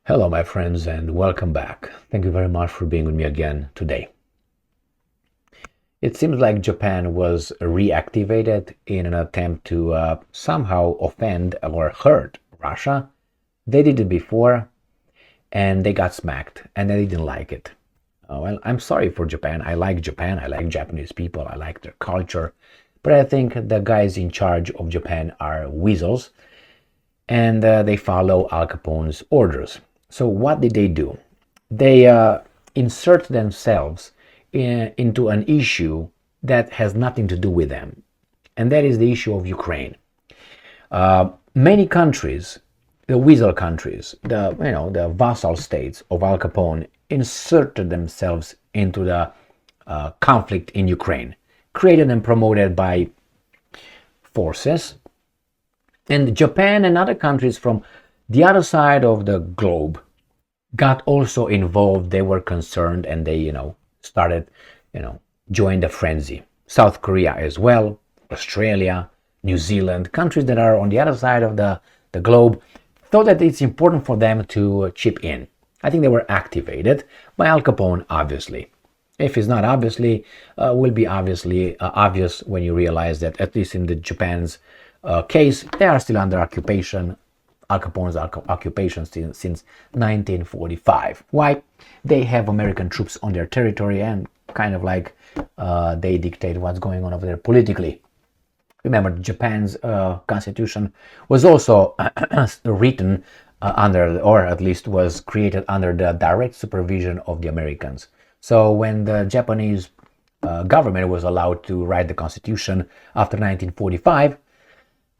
Hello, my friends, and welcome back. Thank you very much for being with me again today. It seems like Japan was reactivated in an attempt to somehow offend or hurt Russia. They did it before, and they got smacked, and they didn't like it. Well, I'm sorry for Japan. I like Japan. I like Japanese people. I like their culture. But I think the guys in charge of Japan are weasels, and they follow Al Capone's orders. So what did they do? They insert themselves into an issue that has nothing to do with them, and that is the issue of Ukraine. Many countries, the weasel countries, the vassal states of Al Capone, inserted themselves into the conflict in Ukraine, created and promoted by forces. And Japan and other countries from the other side of the globe got also involved. They were concerned, and they, started, joined the frenzy. South Korea as well, Australia, New Zealand, countries that are on the other side of the globe, thought that it's important for them to chip in. I think they were activated by Al Capone, obviously. If it's not obviously, will be obviously obvious when you realize that, at least in the Japan's case, they are still under occupation. Al Capone's occupation since 1945. Why? They have American troops on their territory, and kind of like they dictate what's going on over there politically. Remember, Japan's constitution was also written under, or at least was created under, the direct supervision of the Americans. So when the Japanese government was allowed to write the constitution after 1945,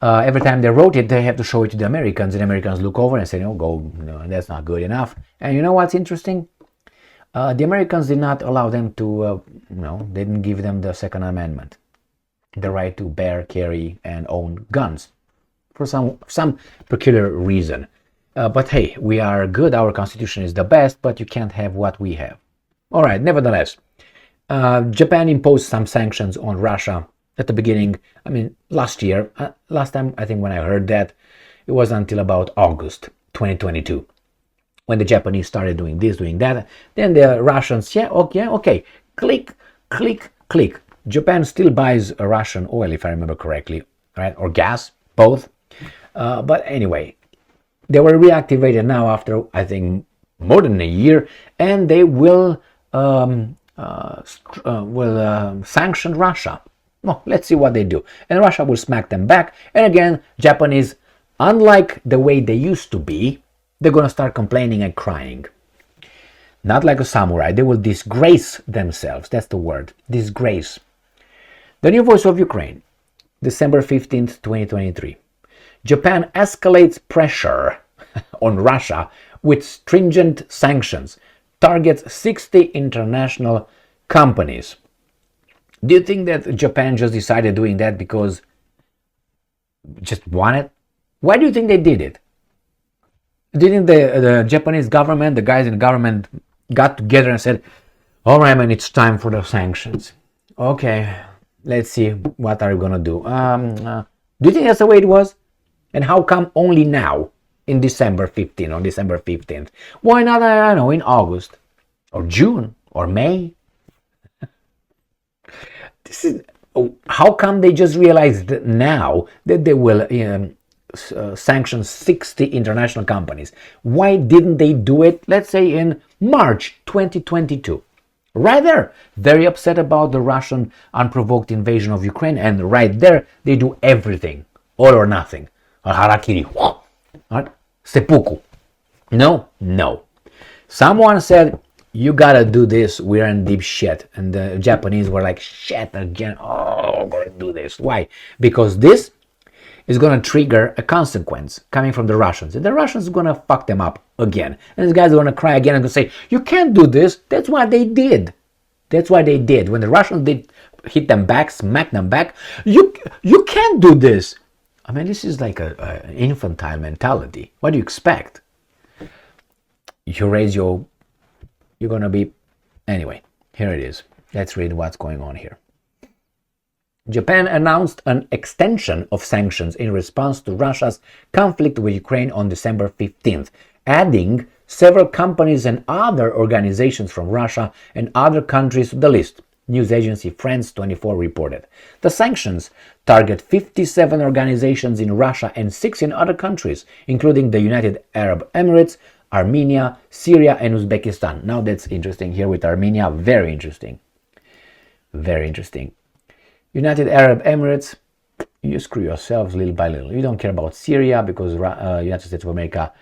every time they wrote it, they have to show it to the Americans, and the Americans look over and say, no, that's not good enough. And you know what's interesting? The Americans did not allow them to, they didn't give them the Second Amendment, the right to bear, carry, and own guns, for some peculiar reason. But hey, we are good, our constitution is the best, but you can't have what we have. All right, nevertheless, Japan imposed some sanctions on Russia at the beginning. Last year, last time I think when I heard that, it was until about August 2022, when the Japanese started doing this, doing that. Then the Russians, okay, click, click, click. Japan still buys Russian oil, if I remember correctly, right? Or gas, both. But anyway, they were reactivated now after, I think, more than a year, and they will sanction Russia. Well, let's see what they do. And Russia will smack them back. And again, Japanese, unlike the way they used to be, they're going to start complaining and crying. Not like a samurai. They will disgrace themselves. That's the word. Disgrace. The new voice of Ukraine, December 15th, 2023. Japan escalates pressure on Russia with stringent sanctions. Targets 60 international companies. Do you think that Japan just decided doing that because just wanted? Why do you think they did it? Didn't the Japanese government, the guys in the government, got together and said, all right, man, it's time for the sanctions. Okay, let's see, what are we going to do? Do you think that's the way it was? And how come only now, in December 15th, on December 15th? Why not, I don't know, in August or June or May? This is, how come they just realized now that they will sanction 60 international companies? Why didn't they do it, let's say, in March 2022? Right there, very upset about the Russian unprovoked invasion of Ukraine, and right there, they do everything, all or nothing. Harakiri, seppuku. No. Someone said, you gotta do this, we're in deep shit. And the Japanese were like, shit again, we're gonna do this. Why? Because this is gonna trigger a consequence coming from the Russians. And the Russians are gonna fuck them up again. And these guys are gonna cry again and gonna say, you can't do this. That's what they did. When the Russians did hit them back, smack them back, you can't do this. This is like an infantile mentality. What do you expect? You raise your... You're going to be... Anyway, here it is. Let's read what's going on here. Japan announced an extension of sanctions in response to Russia's conflict with Ukraine on December 15th, adding several companies and other organizations from Russia and other countries to the list. News agency France 24 reported. The sanctions target 57 organizations in Russia and 6 in other countries, including the United Arab Emirates, Armenia, Syria, and Uzbekistan. Now that's interesting here with Armenia. Very interesting. Very interesting. United Arab Emirates, you screw yourselves little by little. You don't care about Syria because United States of America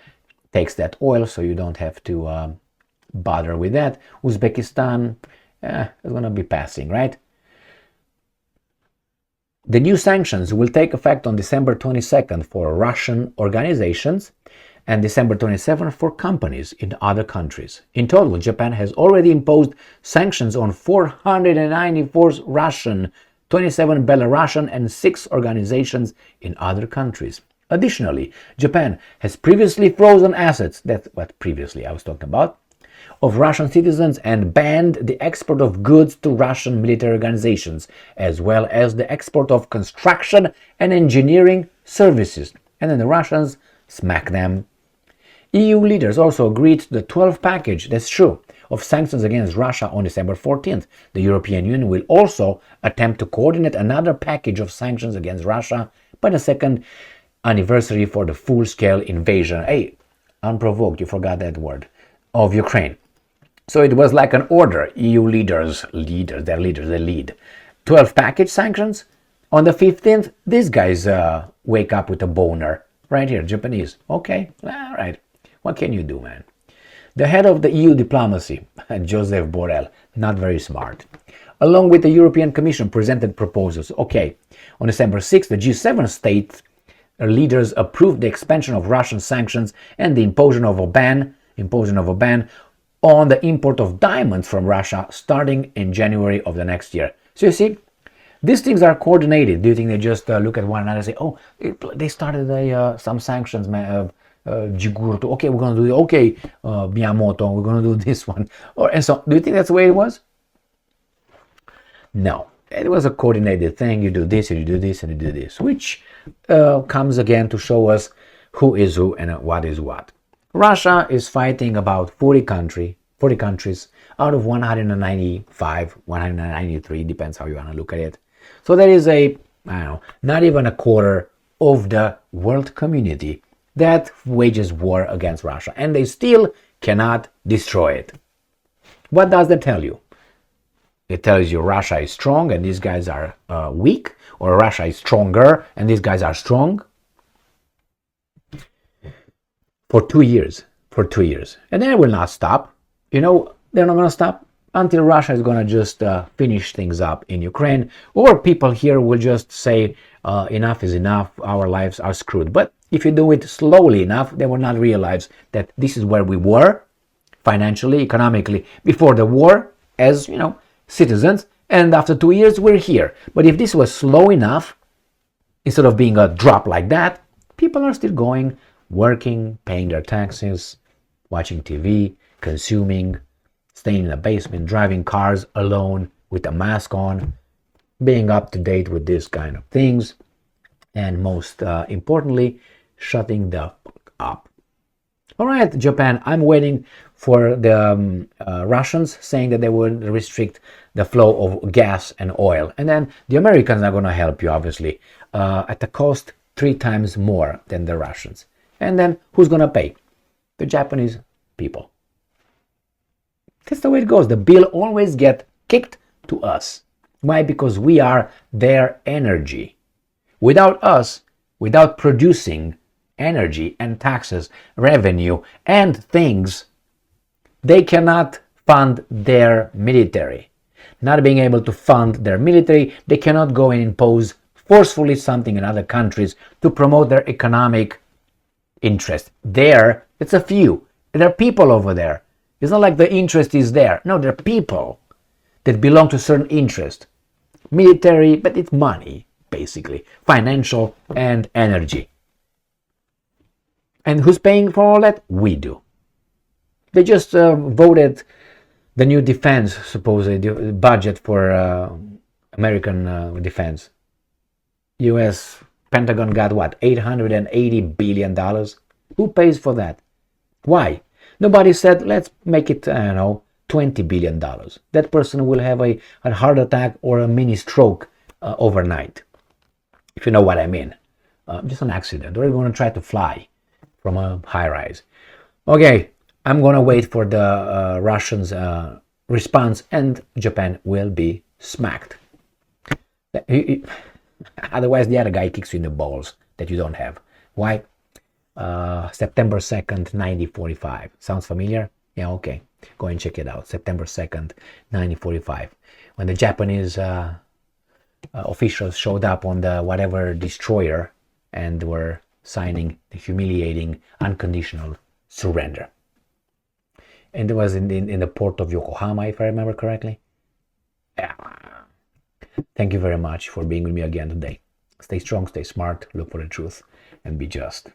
takes that oil, so you don't have to bother with that. Uzbekistan is going to be passing, right? The new sanctions will take effect on December 22nd for Russian organizations and December 27th for companies in other countries. In total, Japan has already imposed sanctions on 494 Russian, 27 Belarusian, and 6 organizations in other countries. Additionally, Japan has previously frozen assets, that's what previously I was talking about, of Russian citizens and banned the export of goods to Russian military organizations, as well as the export of construction and engineering services. And then the Russians smack them. EU leaders also agreed to the 12th package, that's true, of sanctions against Russia on December 14th. The European Union will also attempt to coordinate another package of sanctions against Russia by the second anniversary for the full-scale invasion, unprovoked, you forgot that word, of Ukraine. So it was like an order. EU leaders, they lead. 12 package sanctions. On the 15th, these guys wake up with a boner. Right here, Japanese. Okay, all right. What can you do, man? The head of the EU diplomacy, Joseph Borrell, not very smart, along with the European Commission, presented proposals. Okay, on December 6th, the G7 state leaders approved the expansion of Russian sanctions and the imposition of a ban on the import of diamonds from Russia starting in January of the next year. So you see, these things are coordinated. Do you think they just look at one another and say, oh, they started some sanctions, Jigurto, okay, we're going to do it. Okay, Miyamoto, we're going to do this one. And so, do you think that's the way it was? No. It was a coordinated thing. You do this, and you do this, and you do this, which comes again to show us who is who and what is what. Russia is fighting about 40 countries out of 195, 193, depends how you want to look at it. So there is not even a quarter of the world community that wages war against Russia, and they still cannot destroy it. What does that tell you? It tells you Russia is strong and these guys are weak, or Russia is stronger and these guys are strong. For 2 years. And then it will not stop. You know, they're not going to stop until Russia is going to just finish things up in Ukraine, or people here will just say, enough is enough, our lives are screwed. But if you do it slowly enough, they will not realize that this is where we were, financially, economically, before the war, as, citizens, and after 2 years, we're here. But if this was slow enough, instead of being a drop like that, people are still going, working, paying their taxes, watching TV, consuming, staying in the basement, driving cars alone with a mask on, being up to date with this kind of things, and most importantly, shutting the fuck up. All right, Japan, I'm waiting for the Russians saying that they will restrict the flow of gas and oil. And then the Americans are going to help you, obviously, at a cost 3 times more than the Russians. And then who's going to pay? The Japanese people. That's the way it goes. The bill always gets kicked to us. Why? Because we are their energy. Without us, without producing energy and taxes, revenue, and things, they cannot fund their military. Not being able to fund their military, they cannot go and impose forcefully something in other countries to promote their economic interest. There, it's a few. There are people over there. It's not like the interest is there. No, there are people that belong to certain interest. Military, but it's money, basically. Financial and energy. And who's paying for all that? We do. They just voted the new defense, supposedly, budget for American defense. U.S. Pentagon got what? $880 billion? Who pays for that? Why? Nobody said, let's make it, I don't know, $20 billion. That person will have a heart attack or a mini stroke overnight, if you know what I mean. Just an accident. Or you're going to try to fly from a high rise. Okay, I'm going to wait for the Russians' response, and Japan will be smacked. Otherwise, the other guy kicks you in the balls that you don't have. Why? September 2nd, 1945. Sounds familiar? Yeah, okay. Go and check it out. September 2nd, 1945. When the Japanese officials showed up on the whatever destroyer and were signing the humiliating unconditional surrender. And it was in the port of Yokohama, if I remember correctly. Yeah. Thank you very much for being with me again today. Stay strong, stay smart, look for the truth, and be just.